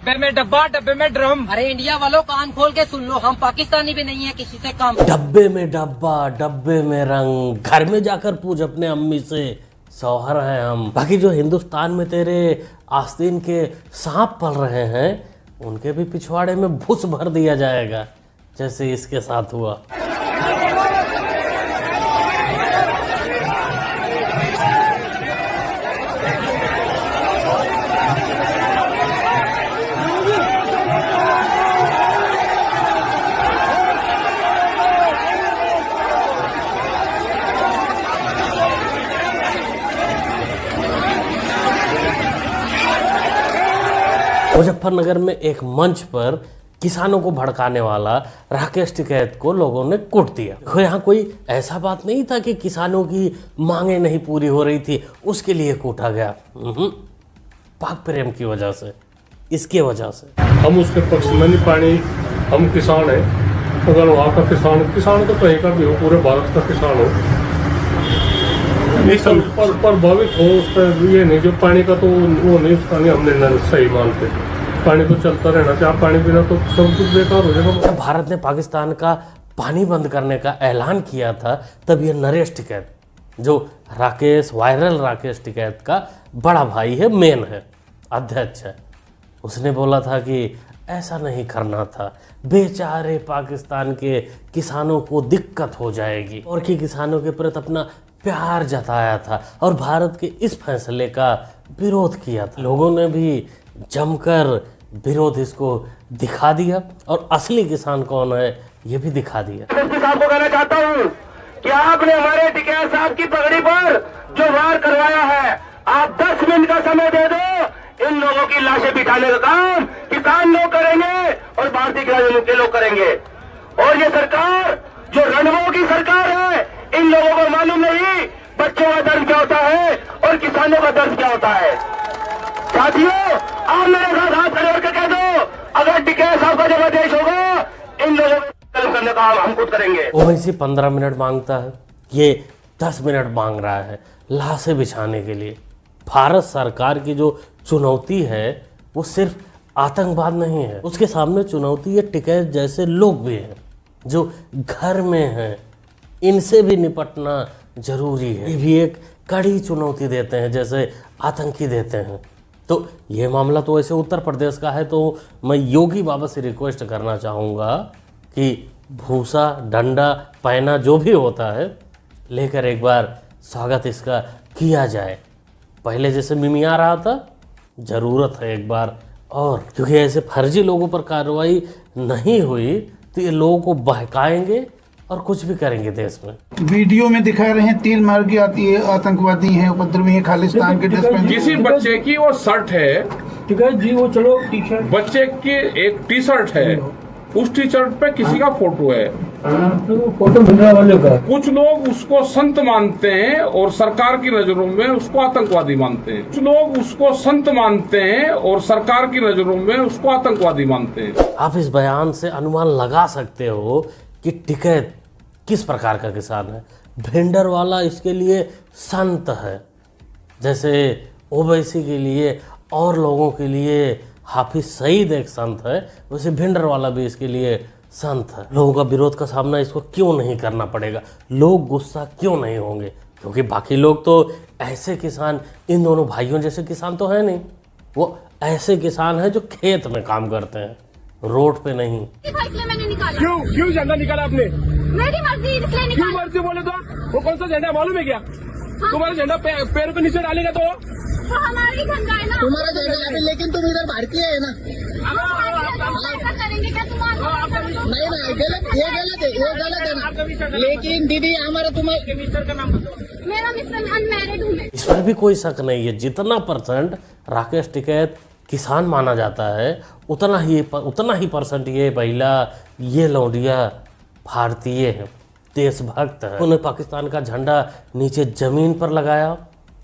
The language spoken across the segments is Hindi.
डब्बे में डब्बा, डब्बे में ड्रम। अरे इंडिया वालों कान खोल के सुन लो, हम पाकिस्तानी भी नहीं है किसी से कम। डब्बे में डब्बा, डब्बे में रंग, घर में जाकर पूछ अपने अम्मी से, शौहर हैं हम। बाकी जो हिंदुस्तान में तेरे आस्तीन के सांप पल रहे हैं, उनके भी पिछवाड़े में भूस भर दिया जाएगा, जैसे इसके साथ हुआ। मुजफ्फरनगर में एक मंच पर किसानों को भड़काने वाला राकेश टिकैत को लोगों ने कूट दिया। देखो, यहाँ कोई ऐसा बात नहीं था कि किसानों की मांगे नहीं पूरी हो रही थी उसके लिए कूटा गया। पाक प्रेम की वजह से, इसके वजह से हम उसके पक्ष में नहीं। पानी हम किसान हैं, अगर वहाँ का किसान तो कहीं का भी हो, पूरे भारत का किसान हो, पर प्रभावित हो उस पर ये नहीं। जो पानी का तो वो नहीं, उसका नहीं हमने सही मानते। पानी तो चलता रहना चाहिए, पानी बिना तो सब कुछ बेकार हो जाएगा। जब भारत ने पाकिस्तान का पानी बंद करने का ऐलान किया था, तब ये नरेश टिकैत, जो वायरल राकेश टिकैत का बड़ा भाई है, मेन है, अध्यक्ष है, उसने बोला था कि ऐसा नहीं करना था, बेचारे पाकिस्तान के किसानों को दिक्कत हो जाएगी, और कि किसानों के प्रति अपना प्यार जताया था और भारत के इस फैसले का विरोध किया था। लोगों ने भी जमकर विरोध इसको दिखा दिया और असली किसान कौन है ये भी दिखा दिया। साहब को कहना चाहता हूँ कि आपने हमारे टिकैत साहब की पगड़ी पर जो वार करवाया है, आप 10 मिनट का समय दे दो, इन लोगों की लाशें बिठाने का काम किसान लोग करेंगे और भारतीय किसान के लोग करेंगे। और ये सरकार जो रणवों की सरकार है, इन लोगों को मालूम नहीं बच्चों का दर्द क्या होता है और किसानों का दर्द क्या होता है। साथियों, आप मेरे साथ हाथ खड़े होकर कह दो, अगर टिकैत साहब का जब आदेश होगा, इन लोगों को करने का हम खुद करेंगे। ओवैसी 15 मिनट मांगता है, ये 10 मिनट मांग रहा है लाशें बिछाने के लिए। भारत सरकार की जो चुनौती है वो सिर्फ आतंकवाद नहीं है, उसके सामने चुनौती है टिकैत जैसे लोग भी हैं जो घर में हैं, इनसे भी निपटना जरूरी है। ये भी एक कड़ी चुनौती देते हैं जैसे आतंकी देते हैं। तो ये मामला तो ऐसे उत्तर प्रदेश का है, तो मैं योगी बाबा से रिक्वेस्ट करना चाहूँगा कि भूसा, डंडा, पैना जो भी होता है लेकर एक बार स्वागत इसका किया जाए। पहले जैसे मिमिया रहा था, ज़रूरत है एक बार और, क्योंकि ऐसे फर्जी लोगों पर कार्रवाई नहीं हुई तो ये लोगों को बहकाएंगे और कुछ भी करेंगे देश में। वीडियो में दिखा रहे हैं तीर मार के आती है, आतंकवादी हैं, उपद्रवी हैं, खालिस्तान के ड्रेस पहने। किसी बच्चे की वो शर्ट है, ठीक है जी, वो चलो टी शर्ट, बच्चे की एक टी शर्ट है, उस टी शर्ट पे किसी का फोटो है, फोटो भिंडरा वाले का। कुछ लोग उसको संत मानते हैं और सरकार की नजरों में उसको आतंकवादी मानते हैं। कुछ लोग उसको संत मानते हैं और सरकार की नजरों में उसको आतंकवादी मानते हैं। आप इस बयान से अनुमान लगा सकते हो कि टिकैत किस प्रकार का किसान है। भिंडर वाला इसके लिए संत है, जैसे ओवैसी के लिए और लोगों के लिए हाफिज सईद एक संत है, वैसे भिंडर वाला भी इसके लिए संत है। लोगों का विरोध का सामना इसको क्यों नहीं करना पड़ेगा, लोग गुस्सा क्यों नहीं होंगे, क्योंकि बाकी लोग तो ऐसे किसान, इन दोनों भाइयों जैसे किसान तो है नहीं, वो ऐसे किसान हैं जो खेत में काम करते हैं, रोड पे नहीं। मैंने निकाला। क्यों झंडा निकाला आपने? मेरी मर्जी, इसलिए निकाला। क्यों मर्जी बोले तो? वो कौन सा झंडा मालूम है क्या? तुम्हारा झंडा पैर के नीचे डालेगा तो हमारी झंडा है ना। तुम्हारा झंडा है, लेकिन तुम इधर भारतीय है ना। करेंगे क्या तुम्हारा? नहीं नहीं, गलत, ये गलत है। लेकिन दीदी हमारा तुम्हारे मिस्टर का नाम बताओ। मेरा मिस्टर अनमैरिड हूँ मैं। इस पर भी कोई शक नहीं है, जितना परसेंट राकेश टिकैत किसान माना जाता है उतना ही परसेंट ये महिला, ये लौंडिया भारतीय है, देशभक्त है। उन्होंने पाकिस्तान का झंडा नीचे जमीन पर लगाया,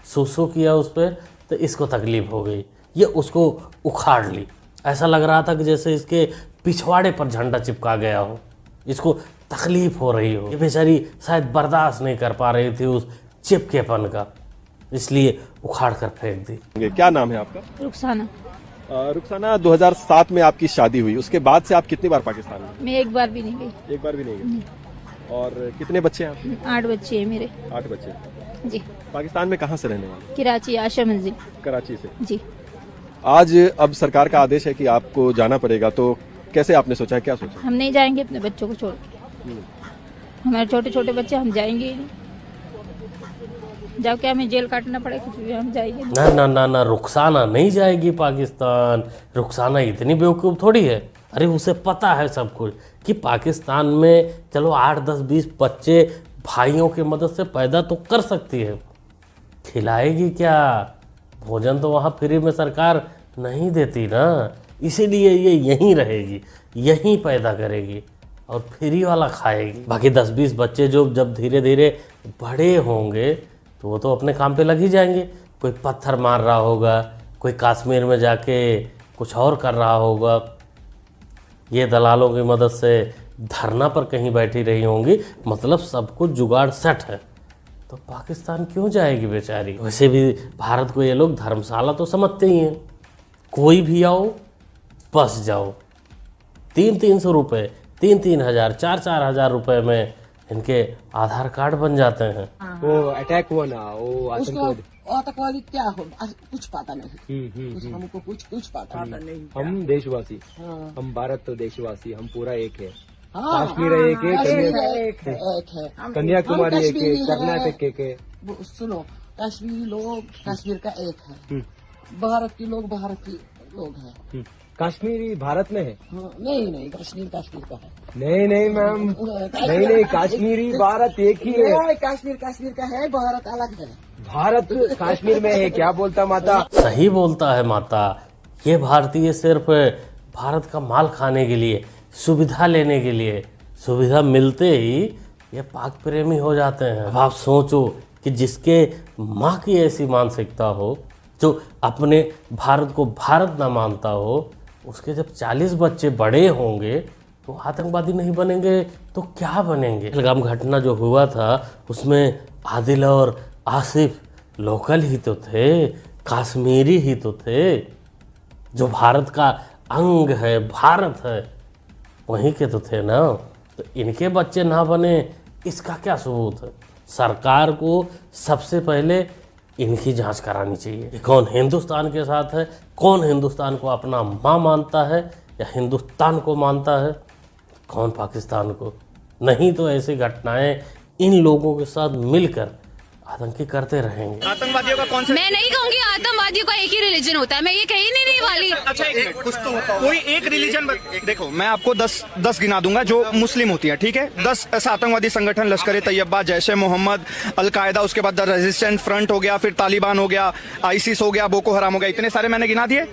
सुसु किया उस पर, तो इसको तकलीफ हो गई, ये उसको उखाड़ ली। ऐसा लग रहा था कि जैसे इसके पिछवाड़े पर झंडा चिपका गया हो, इसको तकलीफ हो रही हो। ये बेचारी शायद बर्दाश्त नहीं कर पा रही थी उस चिपकेपन का, इसलिए उखाड़ कर फेंक दी। क्या नाम है आपका? रुखसाना। रुखसाना, 2007 में आपकी शादी हुई, उसके बाद से आप कितनी बार पाकिस्तान गए? मैं एक बार भी नहीं गई। एक बार भी नहीं गए। और कितने बच्चे हैं आपके? 8 बच्चे हैं मेरे। 8 बच्चे। जी। पाकिस्तान में कहाँ से रहने वाले? कराची, आशा मंजिल। कराची से। जी। आज अब सरकार का आदेश है कि आपको जाना पड़ेगा, तो कैसे आपने सोचा है, क्या सोचा? हम नहीं जाएंगे अपने बच्चों को छोड़ के। हमारे छोटे छोटे बच्चे, हम जाएंगे ही नहीं। जाओ, क्या हमें जेल काटना पड़े, कुछ भी हम जाएंगे नहीं। ना ना ना ना, रुखसाना नहीं जाएगी पाकिस्तान। रुखसाना इतनी बेवकूफ़ थोड़ी है। अरे उसे पता है सब कुछ कि पाकिस्तान में चलो 8, 10, 20 बच्चे भाइयों की मदद से पैदा तो कर सकती है, खिलाएगी क्या? भोजन तो वहाँ फ्री में सरकार नहीं देती ना, इसीलिए ये यहीं रहेगी, यहीं पैदा करेगी और फ्री वाला खाएगी। बाकी 10-20 बच्चे जो जब धीरे धीरे बड़े होंगे तो वो तो अपने काम पे लग ही जाएंगे। कोई पत्थर मार रहा होगा, कोई कश्मीर में जाके कुछ और कर रहा होगा, ये दलालों की मदद से धरना पर कहीं बैठी रही होंगी। मतलब सब कुछ जुगाड़ सेट है। तो पाकिस्तान क्यों जाएगी बेचारी? वैसे भी भारत को ये लोग धर्मशाला तो समझते ही हैं। कोई भी आओ, बस जाओ। 300-300 रुपये, 3-3 हज़ार, 4-4 हज़ार रुपये में इनके आधार कार्ड बन जाते हैं। वो अटैक हुआ ना, वो आतंकवादी। आतंकवादी क्या हो, कुछ पता नहीं। हमको कुछ पता नहीं। हम देशवासी, हम भारत तो देशवासी, हम पूरा एक है। हाँ, कश्मीर एक है, एक है। कन्याकुमारी एक है, कर्नाटक एक है। सुनो, कश्मीरी लोग कश्मीर का एक है, भारत के लोग भारत के लोग हैं। कश्मीरी भारत में है? नहीं, कश्मीर का है। नहीं मैम, नहीं, कश्मीरी भारत एक ही है। कश्मीर का है, भारत अलग है। भारत कश्मीर में है, क्या बोलता माता? सही बोलता है माता। ये भारतीय सिर्फ भारत का माल खाने के लिए, सुविधा लेने के लिए, सुविधा मिलते ही ये पाक प्रेमी हो जाते हैं। अब आप सोचो कि जिसके माँ की ऐसी मानसिकता हो, जो अपने भारत को भारत ना मानता हो, उसके जब 40 बच्चे बड़े होंगे तो आतंकवादी नहीं बनेंगे तो क्या बनेंगे? पहलगाम घटना जो हुआ था उसमें आदिल और आसिफ लोकल ही तो थे, कश्मीरी ही तो थे, जो भारत का अंग है, भारत है, वहीं के तो थे ना। तो इनके बच्चे ना बने, इसका क्या सबूत है? सरकार को सबसे पहले इनकी जांच करानी चाहिए कि कौन हिंदुस्तान के साथ है, कौन हिंदुस्तान को अपना माँ मानता है या हिंदुस्तान को मानता है, कौन पाकिस्तान को। नहीं तो ऐसी घटनाएं इन लोगों के साथ मिलकर आतंकी करते रहेंगे। आतंकवादियों का कौन सा? मैं नहीं कहूँगी आतंकवादियों का एक ही रिलीजन होता है, मैं ये कही नहीं वाली। अच्छा, कुछ तो कोई एक रिलीजन। देखो, मैं आपको 10 गिना दूंगा जो मुस्लिम होती है, ठीक है? 10 ऐसा आतंकवादी संगठन, लश्कर ए तैयबा, जैश ए मोहम्मद, अलकायदा, उसके बाद द रेजिस्टेंट फ्रंट हो गया, फिर तालिबान हो गया, आईसिस हो गया, बोको हराम हो गया, इतने सारे मैंने गिना दिए।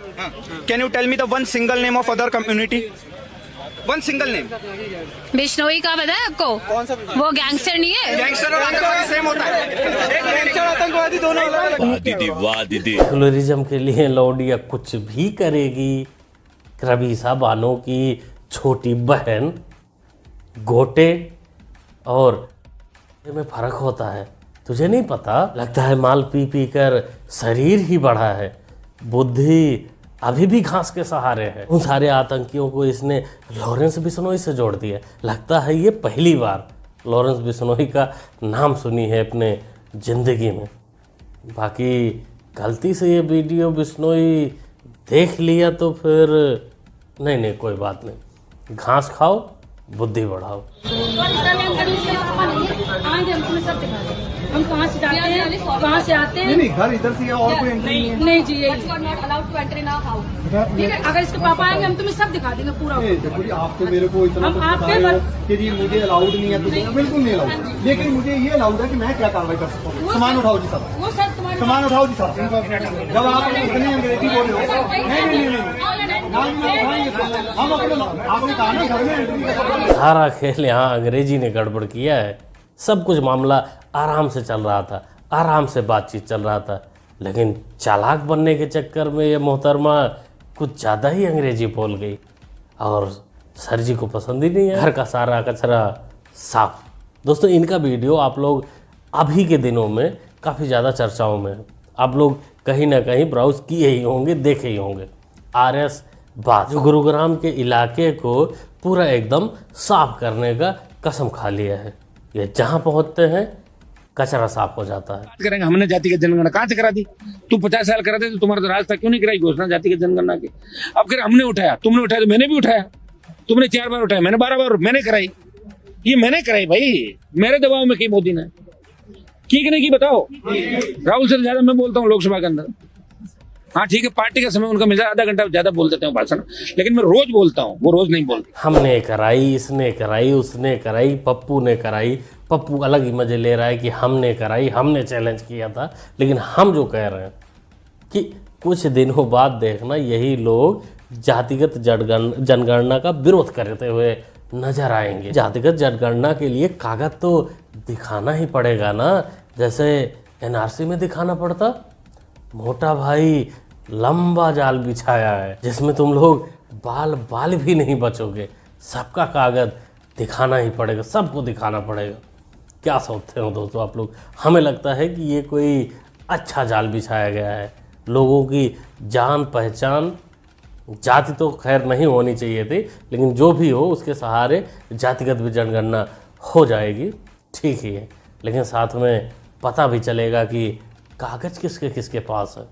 Can you tell me the one single name of other community? One single name. Bishnoi का पता है आपको? कौन सा? वो गैंगस्टर नहीं है। गैंगस्टर और आतंकवादी सेम होता है। एक गैंगस्टर आतंकवादी दोनों वाह दीदी। सेकुलरिज्म के लिए लौंडिया कुछ भी करेगी। रबीसा बानो की छोटी बहन गोटे और में फर्क होता है, तुझे नहीं पता? लगता है माल पी पी कर शरीर ही बढ़ा है, बुद्धि अभी भी घास के सहारे है। उन सारे आतंकियों को इसने लॉरेंस बिश्नोई से जोड़ दिया। लगता है ये पहली बार लॉरेंस बिश्नोई का नाम सुनी है अपने जिंदगी में। बाकी गलती से ये वीडियो बिश्नोई देख लिया तो फिर नहीं, कोई बात नहीं, घास खाओ, बुद्धि बढ़ाओ। हम कहाँ से जाते हैं, कहाँ से आते हैं? नहीं, घर इधर से और कोई एंट्री नहीं है। नहीं जी, यही ठीक है। अगर इसके पापा आएंगे हम तुम्हें सब दिखा देंगे पूरा। देखो, आप तो मेरे को इतना हम आप कि जी मुझे अलाउड नहीं है, तो बिल्कुल नहीं अलाउड। लेकिन मुझे ये अलाउड है कि मैं क्या कार्रवाई कर सकता हूँ। सामान उठाओ जी सब, वो सर तुम्हारे सामान उठाओ जी सब। जब आप इतनी अंग्रेजी बोल रहे हो, हम अपने आपने कहा ना घर में एंट्री। सारा खेल यहाँ अंग्रेजी ने गड़बड़ किया है। सब कुछ मामला आराम से चल रहा था, आराम से बातचीत चल रहा था, लेकिन चालाक बनने के चक्कर में ये मोहतरमा कुछ ज़्यादा ही अंग्रेजी बोल गई और सर जी को पसंद ही नहीं है। घर का सारा कचरा साफ। दोस्तों, इनका वीडियो आप लोग अभी के दिनों में काफ़ी ज़्यादा चर्चाओं में है। आप लोग कहीं ना कहीं ब्राउज किए ही होंगे, देखे ही होंगे। आरएस बात, जो गुरुग्राम के इलाके को पूरा एकदम साफ करने का कसम खा लिया है। ये जहां पहुंचते हैं कचरा साफ हो जाता है। करेंगे हमने जातिगत जनगणना कहाँ से करा दी? तू 50 साल करा दे तो तुम्हारा तो राज था, क्यों नहीं कराई घोषणा जातिगत जनगणना की? अब फिर हमने उठाया, तुमने उठाया तो मैंने भी उठाया, तुमने 4 बार उठाया, मैंने 12 बार मैंने कराई। ये मैंने कराई भाई, मेरे दबाव में की मोदी ने की कि नहीं की बताओ? राहुल से ज्यादा मैं बोलता हूँ लोकसभा के अंदर। हाँ ठीक है, पार्टी का समय उनका मिल जाए, आधा घंटा ज्यादा बोल देते हैं भाषण, लेकिन मैं रोज बोलता हूँ, वो रोज नहीं बोलते। हमने कराई, इसने कराई, उसने कराई, पप्पू ने कराई। पप्पू अलग ही मजे ले रहा है कि हमने कराई, हमने चैलेंज किया था। लेकिन हम जो कह रहे हैं कि कुछ दिनों बाद देखना यही लोग जातिगत जनगणना का विरोध करते हुए नजर आएंगे। जातिगत जनगणना के लिए कागज तो दिखाना ही पड़ेगा ना, जैसे एनआरसी में दिखाना पड़ता। मोटा भाई लंबा जाल बिछाया है जिसमें तुम लोग बाल भी नहीं बचोगे। सबका कागज दिखाना ही पड़ेगा, सबको दिखाना पड़ेगा। क्या सोचते हो दोस्तों आप लोग? हमें लगता है कि ये कोई अच्छा जाल बिछाया गया है। लोगों की जान पहचान, जाति तो खैर नहीं होनी चाहिए थी, लेकिन जो भी हो उसके सहारे जातिगत भी जनगणना हो जाएगी, ठीक ही है। लेकिन साथ में पता भी चलेगा कि कागज किसके किसके पास है।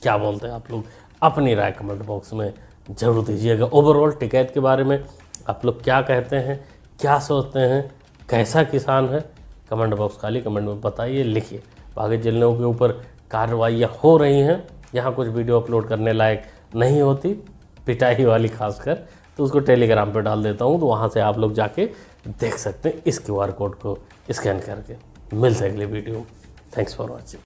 क्या बोलते हैं आप लोग? अपनी राय कमेंट बॉक्स में ज़रूर दीजिएगा। ओवरऑल टिकैत के बारे में आप लोग क्या कहते हैं, क्या सोचते हैं, कैसा किसान है? कमेंट बॉक्स खाली कमेंट में बताइए, लिखिए। बाकी जिलों के ऊपर कार्रवाइयाँ हो रही हैं, यहाँ कुछ वीडियो अपलोड करने लायक नहीं होती, पिटाई वाली खासकर, तो उसको टेलीग्राम पे डाल देता हूँ, तो वहाँ से आप लोग जाके देख सकते हैं इस QR कोड को स्कैन करके। मिलते हैं अगले वीडियो। Thanks for watching.